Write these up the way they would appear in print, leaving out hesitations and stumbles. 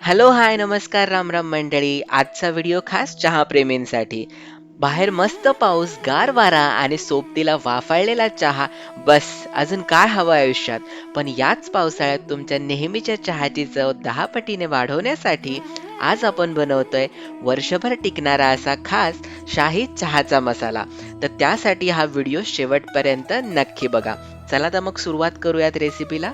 Hello, हाय, नमस्कार, राम राम मंडळी. आजचा व्हिडिओ खास चहाप्रेमींसाठी. बाहेर मस्त पाऊस, गार वारा आणि सोबतीला वाफाळलेला चहा. बस अजून काय हवं आयुष्यात? पण याच पावसाळ्यात तुमच्या नेहमीच्या चहाची चव 10 पटीने वाढवण्यासाठी आज आपण बनवतोय वर्षभर टिकणारा असा खास शाही चहाचा मसाला. तर त्यासाठी हा व्हिडिओ शेवटपर्यंत नक्की बघा. चला तर मग सुरुवात करूयात रेसिपीला.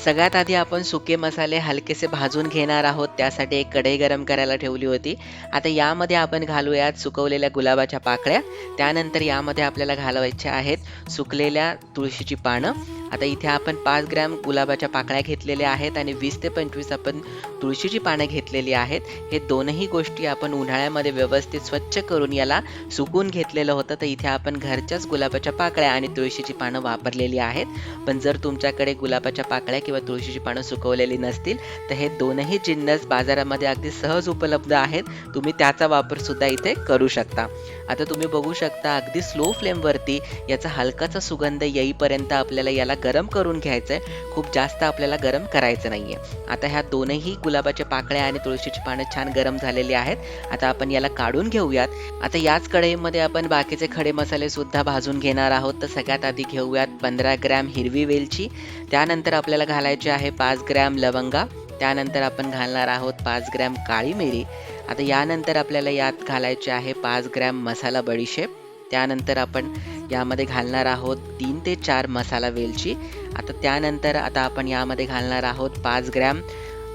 सगळ्यात आधी आपण सुके मसाले हलकेसे भाजून घेणार आहोत. त्यासाठी एक कढई गरम करायला ठेवली होती. आता यामध्ये आपण घालूयात सुकवलेल्या गुलाबाच्या पाकळ्या. त्यानंतर यामध्ये आपल्याला घालवायच्या आहेत सुकलेल्या तुळशीची पानं. आता इथे आपण 5 ग्रॅम गुलाबाच्या पाकळ्या घेतलेल्या आहेत आणि 20 ते 25 आपण तुळशीची पानं घेतलेली आहेत. हे दोनही गोष्टी आपण उन्हाळ्यामध्ये व्यवस्थित स्वच्छ करून याला सुकून घेतलेलं होतं. तर इथे आपण घरच्याच गुलाबाच्या पाकळ्या आणि तुळशीची पानं वापरलेली आहेत. पण जर तुमच्याकडे गुलाबाच्या पाकळ्या किंवा तुळशीची पानं सुकवलेली नसतील तर हे दोनही जिन्नस बाजारामध्ये अगदी सहज उपलब्ध आहेत. तुम्ही त्याचा वापर सुद्धा इथे करू शकता. आता तुम्ही बघू शकता अगदी स्लो फ्लेमवरती याचा हलकासा सुगंध येईपर्यंत आपल्याला याला गरम करून घ्यायचं आहे. खूप जास्त आपल्याला गरम करायचं नाहीये. आता ह्या दोनही गुलाबाच्या पाकळ्या आणि तुळशीची पानं छान गरम झालेली आहेत. आता आपण याला काढून घेऊयात. आता याच कढईमध्ये आपण बाकीचे खडे मसाले सुद्धा भाजून घेणार आहोत. तर सगळ्यात आधी घेऊयात 15 ग्रॅम हिरवी वेलची. त्यानंतर आपल्याला घालायचे आहे 5 ग्रॅम लवंगा. त्यानंतर आपण घालणार आहोत 5 ग्रॅम काळी मिरी. आता यानंतर आपल्याला यात घालायचे आहे 5 ग्रॅम मसाला बडीशेप. त्यानंतर आपण यामध्ये घालणार आहोत 3 ते 4 मसाला वेलची. आता आपण यामध्ये घालणार आहोत 5 ग्रॅम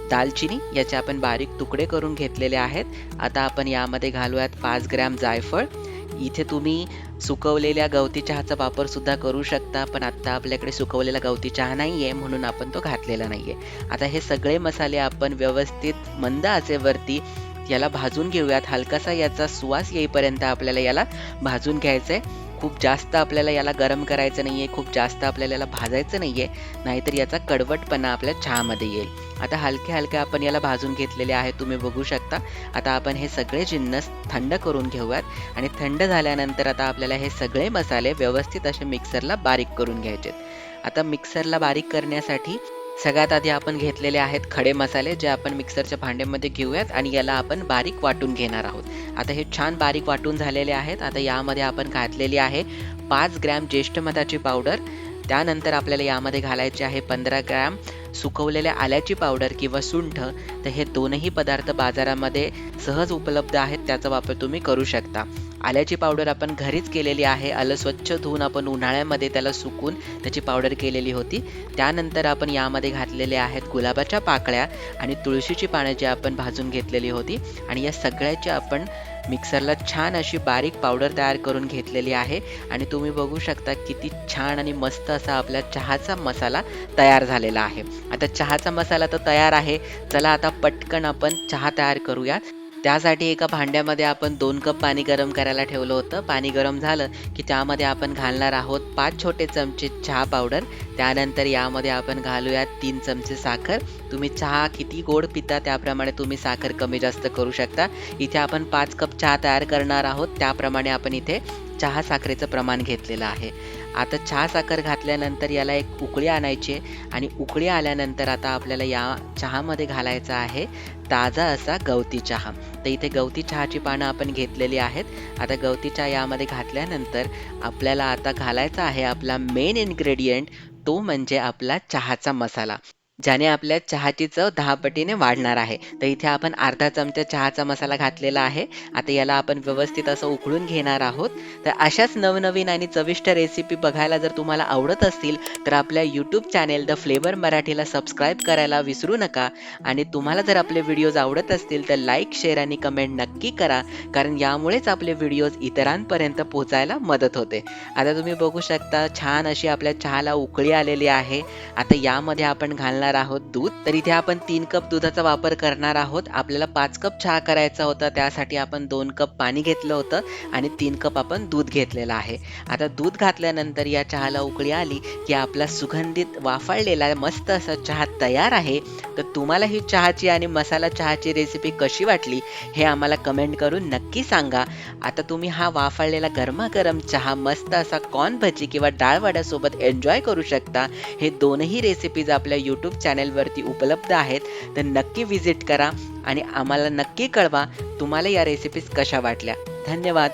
दालचिनी. याचे आपण बारीक तुकडे करून घेतलेले आहेत. आता आपण यामध्ये घालूयात 5 ग्रॅम जायफळ. इथे तुम्ही सुकवलेल्या गवती चहाचा वापर सुद्धा करू शकता, पण आत्ता आपल्याकडे सुकवलेला गवती चहा नाहीये म्हणून आपण तो घातलेला नाहीये. आता हे सगळे मसाले आपण व्यवस्थित मंद आचेवरती याला भाजून घेऊयात. हलकासा याचा सुवास येईपर्यंत आपल्याला याला भाजून घ्यायचंय. खूप जास्त आपल्याला याला गरम करायचं नाहीये, खूप जास्त आपल्याला याला भाजायचं नाहीये, नाहीतर याचा कडवटपणा आपल्या चहामध्ये येईल. आता हलके हलके आपण याला भाजून घेतलेले आहे, तुम्ही बघू शकता. आता आपण हे सगळे जिन्नस थंड करून घेऊयात आणि थंड झाल्यानंतर आता आपल्याला हे सगळे मसाले व्यवस्थित असे मिक्सरला बारीक करून घ्यायचे. आता मिक्सरला बारीक करण्यासाठी सगळ्यात आधी आपण घेतलेले आहेत खडे मसाले, जे आपण मिक्सरच्या भांड्यामध्ये घेऊयात आणि याला आपण बारीक वाटून घेणार आहोत. आता हे छान बारीक वाटून झालेले आहेत. आता यामध्ये आपण घातलेली आहे 5 ग्रॅम ज्येष्ठ मधाची पावडर. त्यानंतर आपल्याला यामध्ये घालायचे आहे 15 ग्रॅम सुकवलेल्या आल्याची पावडर किंवा सुंठ. तर हे दोनही पदार्थ बाजारामध्ये सहज उपलब्ध आहेत, त्याचा वापर तुम्ही करू शकता. आल्याची पावडर आपण घरीच केलेली आहे. आलं स्वच्छ धुवून आपण उन्हाळ्यामध्ये त्याला सुकून त्याची पावडर केलेली होती. त्यानंतर आपण यामध्ये घातलेले आहेत गुलाबाच्या पाकळ्या आणि तुळशीची पानं जी आपण भाजून घेतलेली होती आणि या सगळ्याची आपण मिक्सरला छान अशी बारीक पावडर तयार करून घेतलेली आहे. आणि तुम्ही बघू शकता किती छान आणि मस्त असा आपला चहाचा मसाला तयार झालेला आहे. आता चहाचा मसाला तर तयार आहे. चला आता पटकन आपण चहा तयार करूयात. त्यासाठी एका भांड्यामध्ये आपण 2 कप पाणी गरम करायला ठेवलं होतं. पाणी गरम झालं की त्यामध्ये आपण घालणार आहोत 5 छोटे चमचे चहा पावडर. त्यानंतर यामध्ये आपण घालूयात 3 चमचे साखर. तुम्ही चहा किती गोड पिता त्याप्रमाणे तुम्ही साखर कमी जास्त करू शकता. इथे आपण 5 कप चहा तयार करणार आहोत, त्याप्रमाणे आपण इथे चहा साखरेचं प्रमाण घेतलेलं आहे. आता चहा साखर घातल्यानंतर याला एक उकळी आणायची आहे आणि उकळी आल्यानंतर आता आपल्याला या चहामध्ये घालायचा आहे ताजा असा गवती चहा. तर इथे गवती चहाची पानं आपण घेतलेली आहेत. आता गवती चहा यामध्ये घातल्यानंतर आपल्याला आता घालायचा आहे आपला मेन इन्ग्रेडियंट, तो म्हणजे आपला चहाचा मसाला, ज्याने आपल्या चहाची चव 10 पटीने वाढणार आहे. तर इथे आपण अर्धा चमचा चहाचा मसाला घातलेला आहे. आता याला आपण व्यवस्थित असं उकळून घेणार आहोत. तर अशाच नवनवीन आणि चविष्ट रेसिपी बघायला जर तुम्हाला आवडत असतील तर आपल्या यूट्यूब चॅनेल द फ्लेवर मराठीला सबस्क्राईब करायला विसरू नका. आणि तुम्हाला जर आपले व्हिडिओज आवडत असतील तर लाईक, शेअर आणि कमेंट नक्की करा, कारण यामुळेच आपले व्हिडिओज इतरांपर्यंत पोहोचायला मदत होते. आता तुम्ही बघू शकता छान अशी आपल्या चहाला उकळी आलेली आहे. आता यामध्ये आपण घालणार आहोत दूध. तर इथे आपण 3 कप दुधाचा वापर करणार आहोत. आपल्याला 5 कप चहा करायचा होता, त्यासाठी आपण 2 कप पाणी घेतलं होतं आणि 3 कप आपण दूध घेतलेलं आहे. आता दूध घातल्यानंतर या चहाला उकळी आली की आपला सुगंधित वाफाळलेला मस्त असा चहा तयार आहे. तर तुम्हाला ही चहाची आणि मसाला चहाची रेसिपी कशी वाटली हे आम्हाला कमेंट करून नक्की सांगा. आता तुम्ही हा वाफाळलेला गरमागरम चहा मस्त असा कॉर्न भजी किंवा डाळ वड्यासोबत एन्जॉय करू शकता. हे दोनही रेसिपीज आपल्या यूट्यूब चॅनेलवरती उपलब्ध आहेत. तर नक्की व्हिजिट करा आणि आम्हाला नक्की कळवा तुम्हाला या रेसिपीज कशा वाटल्या. धन्यवाद.